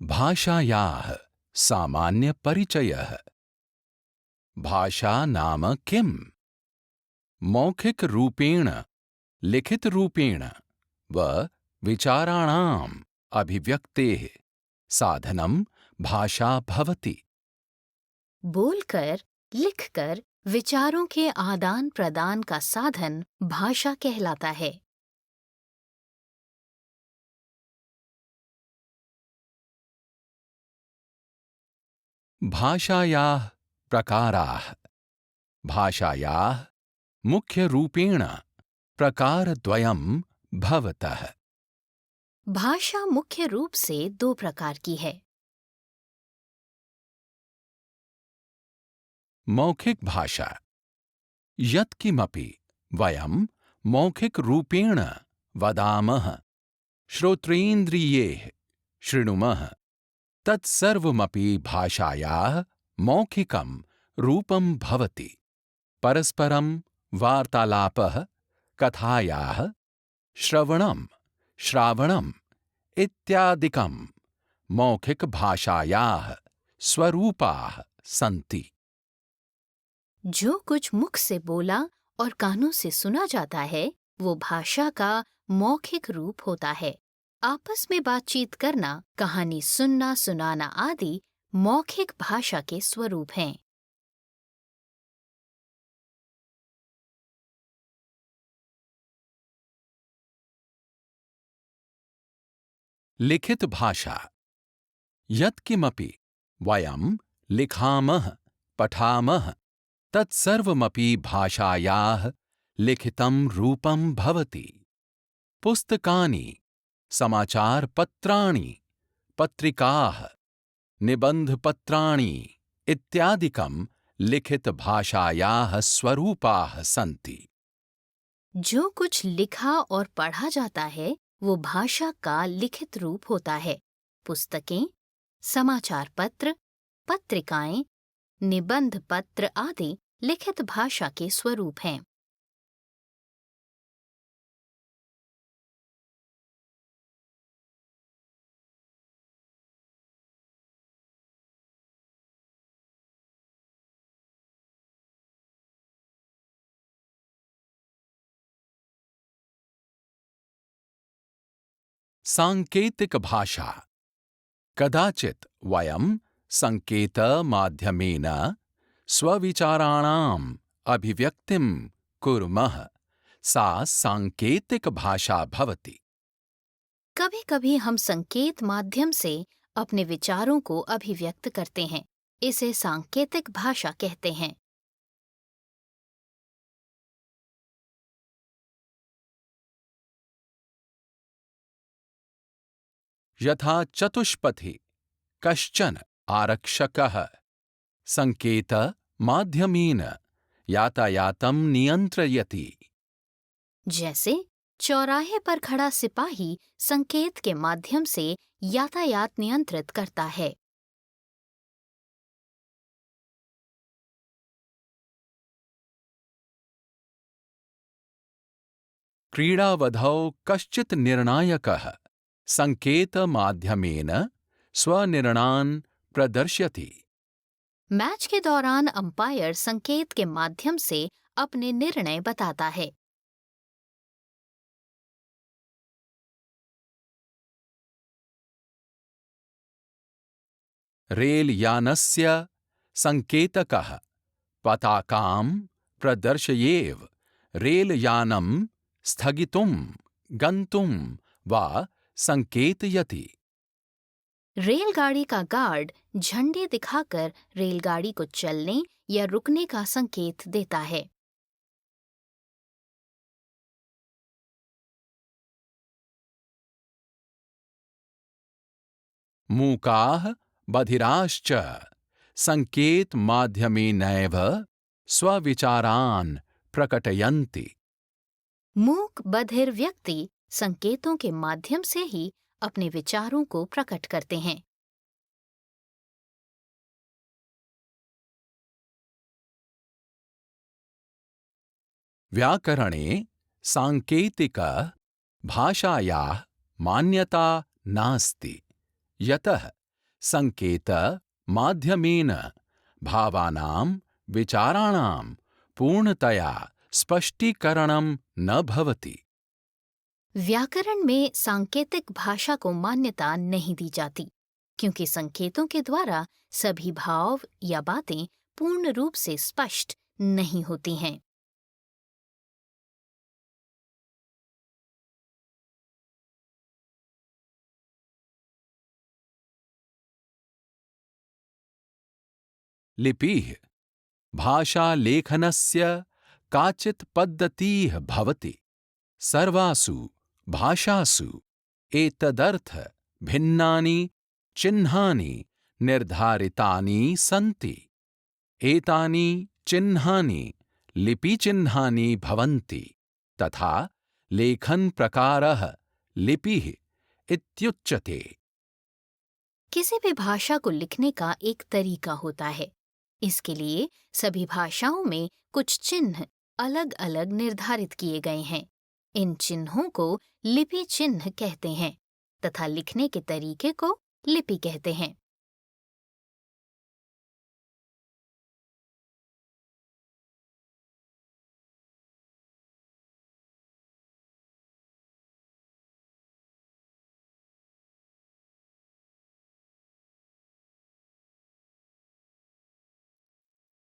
भाषायाः सामान्य परिचयः। भाषा नाम किम्? मौखिक रूपेण, लिखित रूपेण व विचाराणाम् अभिव्यक्तेः साधनं भाषा भवति। बोलकर, लिखकर विचारों के आदान प्रदान का साधन भाषा कहलाता है। भाषायाः प्रकाराः। भाषायाः मुख्यरूपेण प्रकारद्वयं भवतः। भाषा मुख्य रूप से दो प्रकार की है। मौखिक भाषा। यत्किमपि वयं मौखिक रूपेण वदामः, श्रोत्रेन्द्रियैः शृणुमः, तत्सर्वमपि भाषायाः मौखिकं रूपं भवति। परस्परं वार्तालापः, कथायाः श्रवणं, श्रावणम् इत्यादिकं मौखिक भाषायाः स्वरूपाः सन्ति। जो कुछ मुख से बोला और कानों से सुना जाता है वो भाषा का मौखिक रूप होता है। आपस में बातचीत करना, कहानी सुनना सुनाना आदि मौखिक भाषा के स्वरूप हैं। लिखित भाषा। यत्किमपि वयं लिखामः, पठामः, तत्सर्वमपि भाषायाः लिखितं रूपं भवति। पुस्तकानि, समाचारपत्राणि, पत्रिकाः, निबन्धपत्राणि इत्यादिकं लिखित भाषायाः स्वरूपाः सन्ति। जो कुछ लिखा और पढ़ा जाता है वो भाषा का लिखित रूप होता है। पुस्तकें, समाचार पत्र, पत्रिकाएं, निबंध पत्र आदि लिखित भाषा के स्वरूप हैं। सांकेतिक भाषा। कदाचित् वयं संकेतमाध्यमेन स्वविचाराणाम् अभिव्यक्तिं कुर्मः, सा सांकेतिक भाषा भवति। कभी-कभी हम संकेत माध्यम से अपने विचारों को अभिव्यक्त करते हैं। इसे सांकेतिक भाषा कहते हैं। यथा चतुष्पथि कश्चन आरक्षकः संकेत माध्यमेन यातायातं नियंत्रयति। जैसे चौराहे पर खड़ा सिपाही संकेत के माध्यम से यातायात नियंत्रित करता है। क्रीडावधौ कश्चित् निर्णायकः संकेतमाध्यमेन स्वनिर्णान् प्रदर्शयति। मैच के दौरान अंपायर संकेत के माध्यम से अपने निर्णय बताता है। रेलयानस्य संकेतकः पताकां प्रदर्शयेव रेलयानं स्थगितुं गन्तुं वा संकेतयति। रेलगाड़ी का गार्ड झंडे दिखाकर रेलगाड़ी को चलने या रुकने का संकेत देता है। मूकाः बधिराश्च संकेत माध्यमेनैव स्वविचारान् प्रकटयन्ति। मूक बधिर व्यक्ति संकेतों के माध्यम से ही अपने विचारों को प्रकट करते हैं। व्याकरणे सांकेतिक भाषायाः मान्यता नास्ति, यतः संकेत माध्यमेन भावानां विचाराणां पूर्णतया स्पष्टीकरणं न भवति। व्याकरण में सांकेतिक भाषा को मान्यता नहीं दी जाती, क्योंकि संकेतों के द्वारा सभी भाव या बातें पूर्ण रूप से स्पष्ट नहीं होती हैं। लिपिः भाषालेखनस्य काचित् पद्धतिः भवति। सर्वासु भाषासु एतदर्थ भिन्नानि चिह्नानि निर्धारितानि सन्ति। एतानि चिह्नानि लिपिचिह्नानि भवन्ति तथा लेखन प्रकारः लिपिः इत्युच्यते। किसी भी भाषा को लिखने का एक तरीका होता है। इसके लिए सभी भाषाओं में कुछ चिन्ह अलग अलग निर्धारित किए गए हैं। इन चिन्हों को लिपि चिन्ह कहते हैं तथा लिखने के तरीके को लिपि कहते हैं।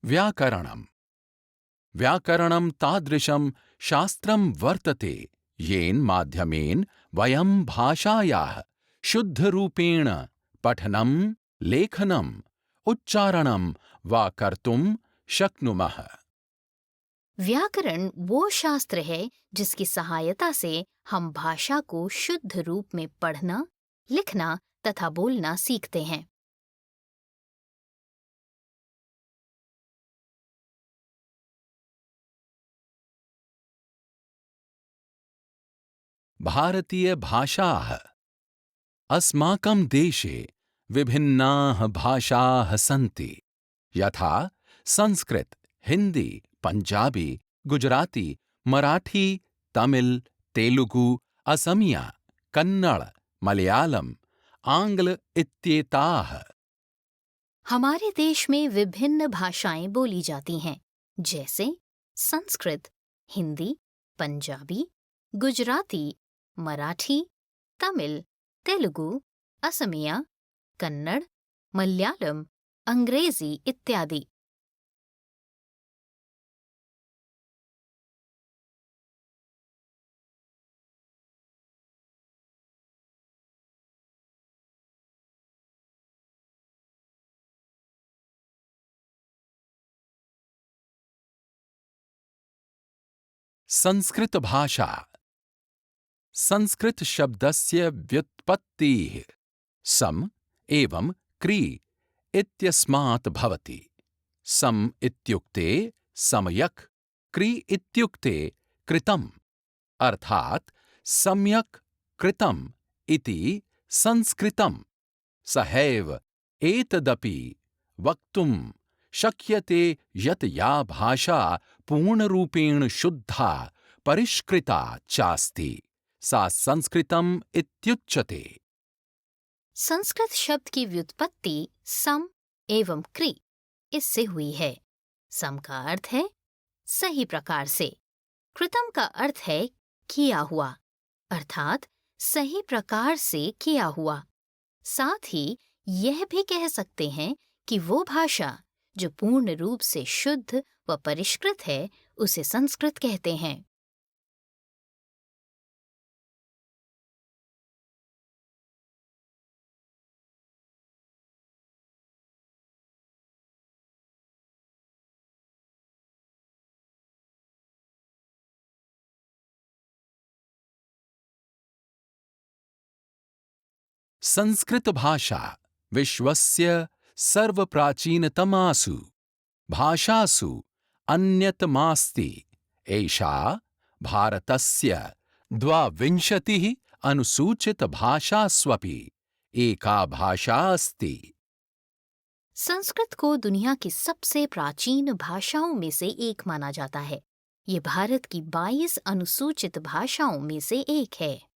व्याकरणम् व्याकरणं तादृशं शास्त्रं वर्तते येन माध्यमेन वयं भाषायाः शुद्धरूपेण पठनं, लेखनं, उच्चारणं वा कर्तुं शक्नुमः। व्याकरण वो शास्त्र है जिसकी सहायता से हम भाषा को शुद्ध रूप में पढ़ना, लिखना तथा बोलना सीखते हैं। भारतीय भाषाः अस्माकं देशे विभिन्नाः भाषाः सन्ति, यथा संस्कृत, हिंदी, पंजाबी, गुजराती, मराठी, तमिल, तेलुगु, असमिया, कन्नड़, मलयालम, आंग्ल इत्येताः। हमारे देश में विभिन्न भाषाएं बोली जाती हैं, जैसे संस्कृत, हिंदी, पंजाबी, गुजराती, मराठी, तमिल, तेलुगु, असमिया, कन्नड़, मलयालम, अंग्रेजी इत्यादि। संस्कृत भाषा संस्कृत शब्दस्य व्युत्पत्तिः सम एवं क्री इत्यस्मात् भवति। सम इत्युक्ते सम्यक्, क्री इत्युक्ते कृतम्, अर्थात् सम्यक् कृतम् इति संस्कृतम्। सहैव एतदपि वक्तुं शक्यते यत् या भाषा पूर्णरूपेण शुद्धा परिष्कृता चास्ति सा संस्कृतम् इत्युच्यते। संस्कृत शब्द की व्युत्पत्ति सम एवं क्रि इससे हुई है। सम का अर्थ है सही प्रकार से, कृतम का अर्थ है किया हुआ, अर्थात सही प्रकार से किया हुआ। साथ ही यह भी कह सकते हैं कि वो भाषा जो पूर्ण रूप से शुद्ध व परिष्कृत है उसे संस्कृत कहते हैं। संस्कृत भाषा विश्वस्य सर्वप्राचीनतमासु भाषासु अन्यतमास्ति। एषा भारतस्य 22 अनुसूचित भाषास्वपि एका भाषा अस्ति। संस्कृत को दुनिया की सबसे प्राचीन भाषाओं में से एक माना जाता है। ये भारत की 22 अनुसूचित भाषाओं में से एक है।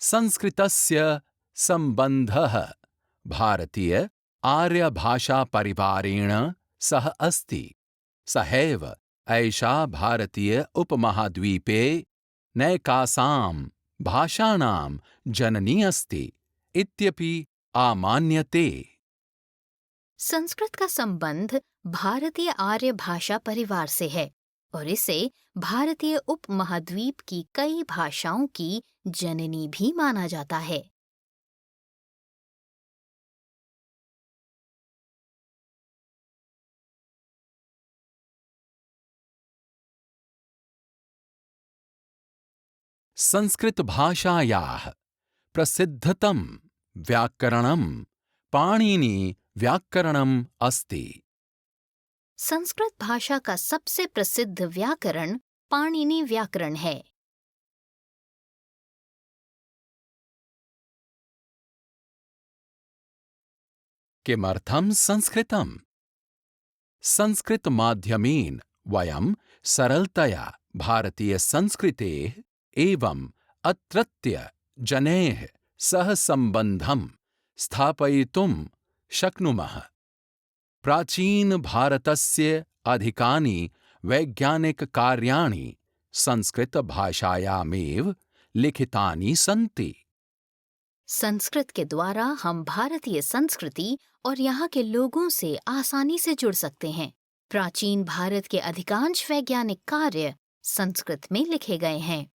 संस्कृतस्य सम्बन्धः भारतीय आर्यभाषापरिवारेण सह अस्ति। सहैव एषा भारतीय उपमहाद्वीपे नैकासां भाषाणां जननी अस्ति इत्यपि आमान्यते। संस्कृत का संबंध भारतीय आर्य भाषा परिवार से है और इसे भारतीय उपमहाद्वीप की कई भाषाओं की जननी भी माना जाता है। संस्कृत भाषायाः प्रसिद्धतम व्याकरणं पाणिनि व्याकरणम् अस्ति। संस्कृत भाषा का सबसे प्रसिद्ध व्याकरण पाणिनि व्याकरण है। किमर्थं संस्कृतम्? संस्कृत माध्यमेन वयं सरलतया भारतीय संस्कृतेः एवं अत्रत्य जनैः सह सम्बन्धं स्थापयितुं शक्नुमः। प्राचीन भारतस्य अधिकानि वैज्ञानिक कार्याणि संस्कृत भाषायामेव लिखितानि सन्ति। संस्कृत के द्वारा हम भारतीय संस्कृति और यहाँ के लोगों से आसानी से जुड़ सकते हैं। प्राचीन भारत के अधिकांश वैज्ञानिक कार्य संस्कृत में लिखे गए हैं।